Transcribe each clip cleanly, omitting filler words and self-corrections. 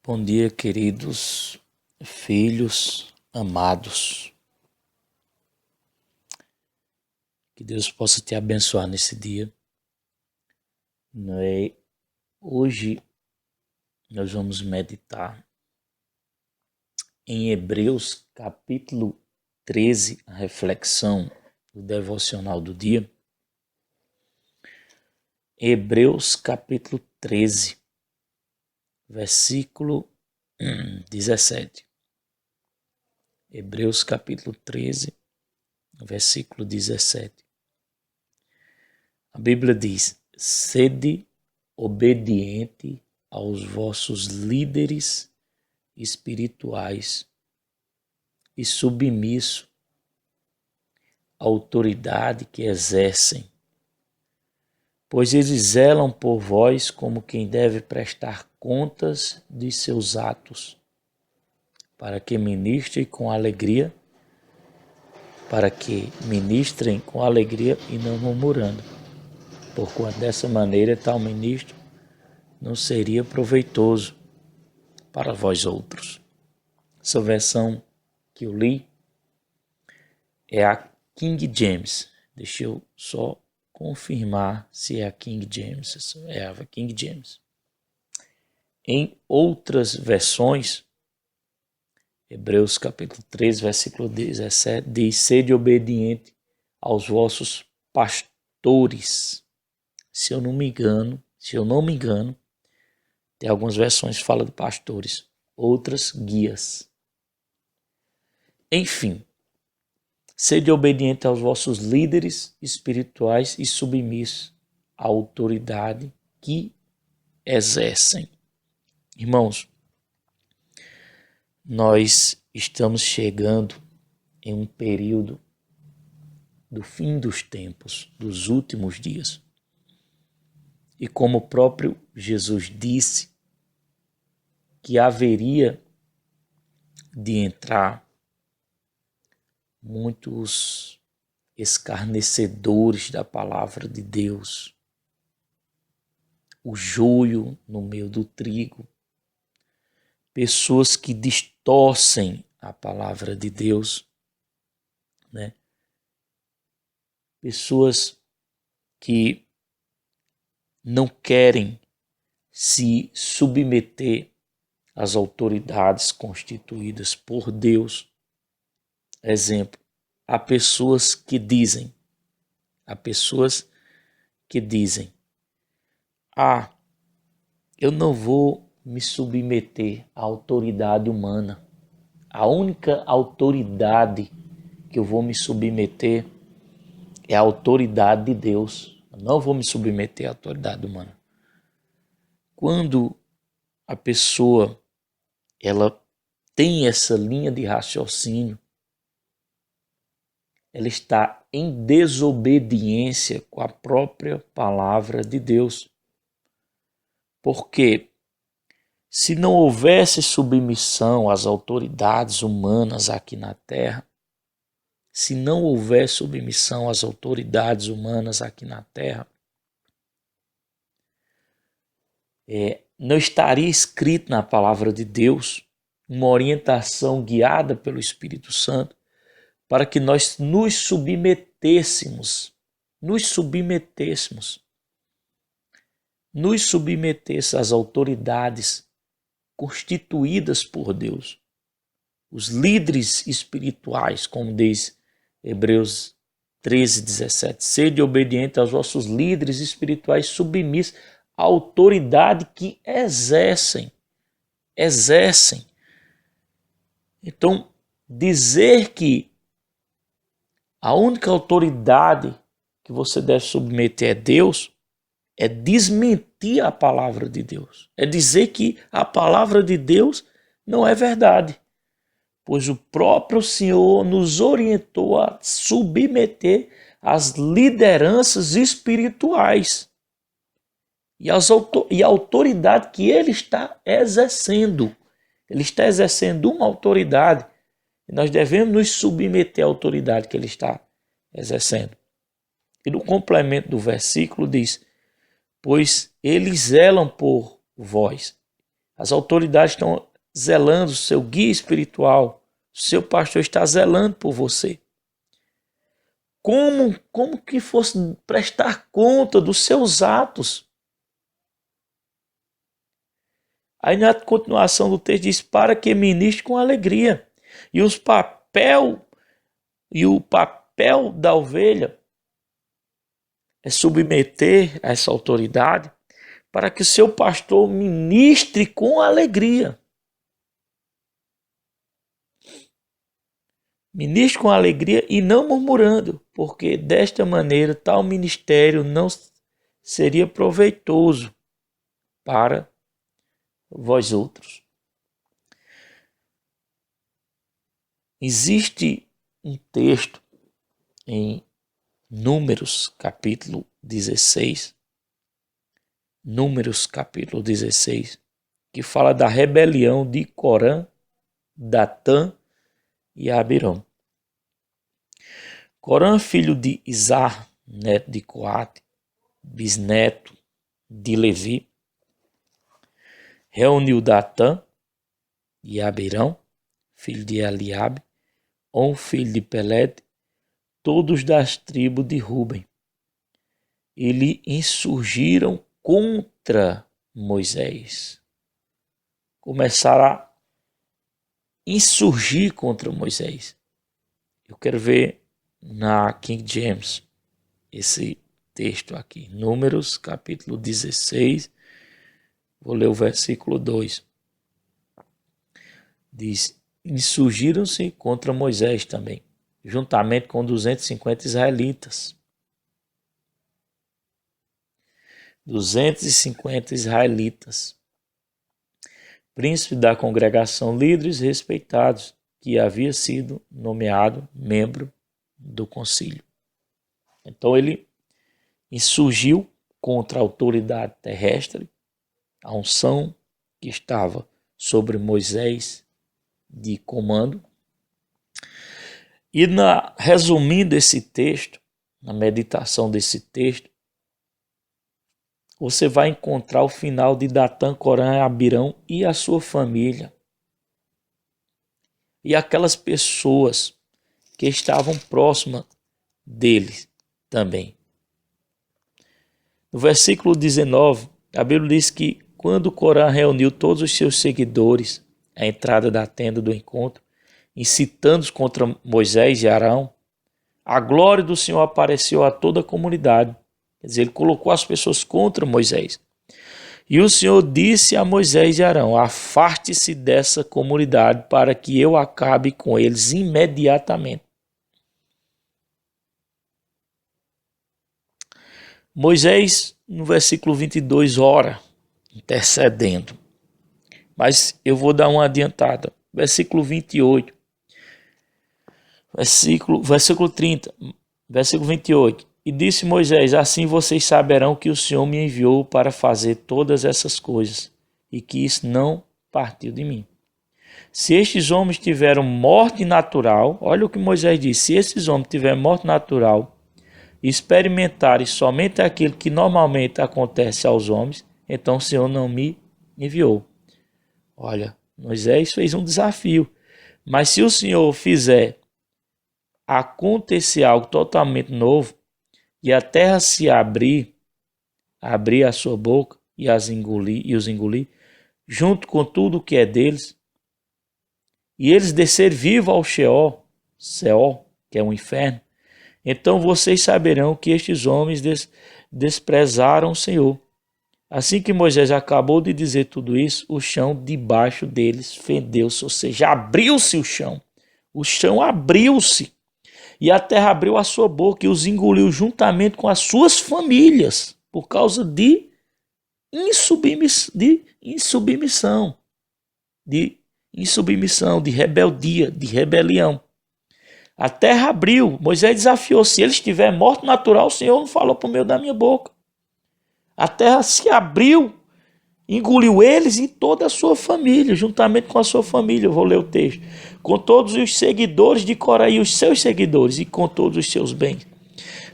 Bom dia, queridos filhos amados. Que Deus possa te abençoar nesse dia. Hoje nós vamos meditar em Hebreus capítulo 13, a reflexão do devocional do dia. Hebreus capítulo 13, versículo 17. Hebreus capítulo 13, versículo 17. A Bíblia diz: sede obediente aos vossos líderes espirituais e submisso à autoridade que exercem, pois eles zelam por vós como quem deve prestar contas de seus atos, para que ministrem com alegria e não murmurando, porquanto dessa maneira tal ministro não seria proveitoso para vós outros. Essa versão que eu li é a King James. Deixa eu só confirmar se é a King James. É a King James. Em outras versões, Hebreus capítulo 13, versículo 17, diz: sede obediente aos vossos pastores. Se eu não me engano, tem algumas versões que falam de pastores, outras guias. Enfim, sede obediente aos vossos líderes espirituais e submissos à autoridade que exercem. Irmãos, nós estamos chegando em um período do fim dos tempos, dos últimos dias. E como o próprio Jesus disse, que haveria de entrar muitos escarnecedores da palavra de Deus, o joio no meio do trigo, pessoas que distorcem a palavra de Deus, né? Pessoas que não querem se submeter às autoridades constituídas por Deus. Exemplo, há pessoas que dizem, eu não vou me submeter à autoridade humana. A única autoridade que eu vou me submeter é a autoridade de Deus. Eu não vou me submeter à autoridade humana. Quando a pessoa ela tem essa linha de raciocínio, ela está em desobediência com a própria palavra de Deus. Porque se não houvesse submissão às autoridades humanas aqui na Terra, não estaria escrito na palavra de Deus uma orientação guiada pelo Espírito Santo para que nós nos submetêssemos às autoridades constituídas por Deus. Os líderes espirituais, como diz Hebreus 13, 17, sede obediente aos vossos líderes espirituais submissos à autoridade que exercem. Então, dizer que a única autoridade que você deve submeter é Deus, é desmentir a palavra de Deus. É dizer que a palavra de Deus não é verdade. Pois o próprio Senhor nos orientou a submeter às lideranças espirituais e a autoridade que ele está exercendo. Ele está exercendo uma autoridade e nós devemos nos submeter à autoridade que ele está exercendo. E no complemento do versículo diz: pois eles zelam por vós. As autoridades estão zelando, o seu guia espiritual, o seu pastor está zelando por você. Como que fosse prestar conta dos seus atos? Aí na continuação do texto diz, para que ministre com alegria. E o papel da ovelha é submeter a essa autoridade para que o seu pastor ministre com alegria. Ministre com alegria e não murmurando, porque desta maneira tal ministério não seria proveitoso para vós outros. Existe um texto em Números capítulo 16, que fala da rebelião de Corã, Datã e Abirão. Corã, filho de Izar, neto de Coate, bisneto de Levi, reuniu Datã e Abirão, filho de Eliabe, filho de Pelete, todos das tribos de Ruben. E lhe insurgiram contra Moisés. Começaram a insurgir contra Moisés. Eu quero ver na King James esse texto aqui. Números, capítulo 16. Vou ler o versículo 2. Diz, insurgiram-se contra Moisés também, juntamente com 250 israelitas. 250 israelitas, príncipe da congregação, líderes respeitados, que havia sido nomeado membro do concílio. Então ele insurgiu contra a autoridade terrestre, a unção que estava sobre Moisés de comando. E resumindo esse texto, na meditação desse texto, você vai encontrar o final de Datã, Corã, Abirão e a sua família. E aquelas pessoas que estavam próximas deles também. No versículo 19, a Bíblia diz que quando Corã reuniu todos os seus seguidores à entrada da tenda do encontro, incitando-os contra Moisés e Arão, a glória do Senhor apareceu a toda a comunidade. Quer dizer, ele colocou as pessoas contra Moisés. E o Senhor disse a Moisés e Arão, afaste-se dessa comunidade para que eu acabe com eles imediatamente. Moisés, no versículo 22, ora, intercedendo. Mas eu vou dar uma adiantada. Versículo 28. Versículo 30. Versículo 28. E disse Moisés, assim vocês saberão que o Senhor me enviou para fazer todas essas coisas, e que isso não partiu de mim. Se estes homens tiveram morte natural, olha o que Moisés disse, se esses homens tiverem morte natural, e experimentarem somente aquilo que normalmente acontece aos homens, então o Senhor não me enviou. Olha, Moisés fez um desafio, mas se o Senhor fizer acontecer algo totalmente novo, e a terra se abrir a sua boca e os engolir, junto com tudo que é deles, e eles descer vivos ao Sheol, que é um inferno, então vocês saberão que estes homens desprezaram o Senhor. Assim que Moisés acabou de dizer tudo isso, o chão debaixo deles fendeu-se, ou seja, abriu-se o chão. O chão abriu-se. E a terra abriu a sua boca e os engoliu juntamente com as suas famílias, por causa de insubmissão, de rebeldia, de rebelião. A terra abriu, Moisés desafiou, se eles tiverem morte natural, o Senhor não falou por meio da minha boca. A terra se abriu, engoliu eles e toda a sua família, juntamente com a sua família, eu vou ler o texto, com todos os seguidores de Corá e os seus seguidores, e com todos os seus bens.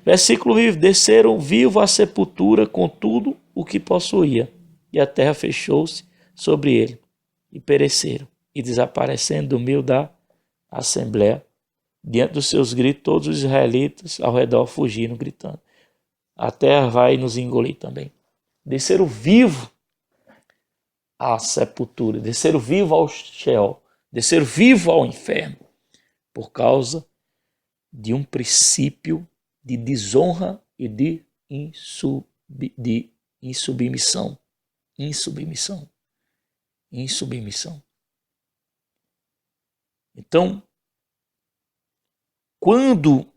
Versículo 20, desceram vivo à sepultura com tudo o que possuía, e a terra fechou-se sobre ele, e pereceram, e desaparecendo do meio da assembleia, diante dos seus gritos, todos os israelitas ao redor fugiram, gritando: a terra vai nos engolir também. Desceram vivo à sepultura, desceram vivo ao Sheol, desceram vivo ao inferno, por causa de um princípio de desonra e de insubmissão. Então, quando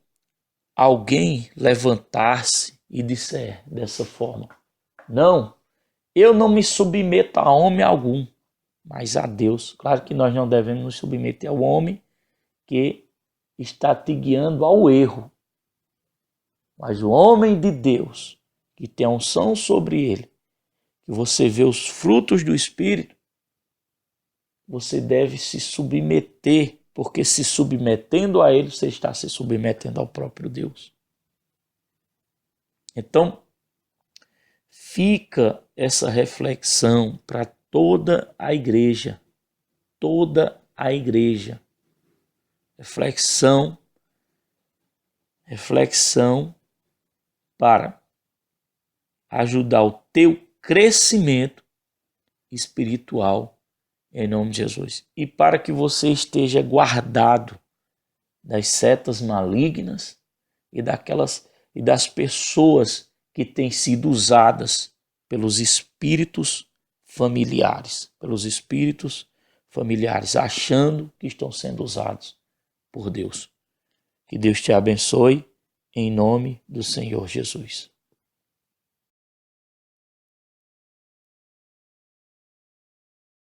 alguém levantar-se e disser dessa forma: não, eu não me submeto a homem algum, mas a Deus. Claro que nós não devemos nos submeter ao homem que está te guiando ao erro. Mas o homem de Deus, que tem a unção sobre ele, que você vê os frutos do Espírito, você deve se submeter, porque se submetendo a ele, você está se submetendo ao próprio Deus. Então, fica essa reflexão para toda a igreja. Reflexão para ajudar o teu crescimento espiritual em nome de Jesus. E para que você esteja guardado das setas malignas e das pessoas que têm sido usadas pelos espíritos familiares, achando que estão sendo usados por Deus. Que Deus te abençoe em nome do Senhor Jesus.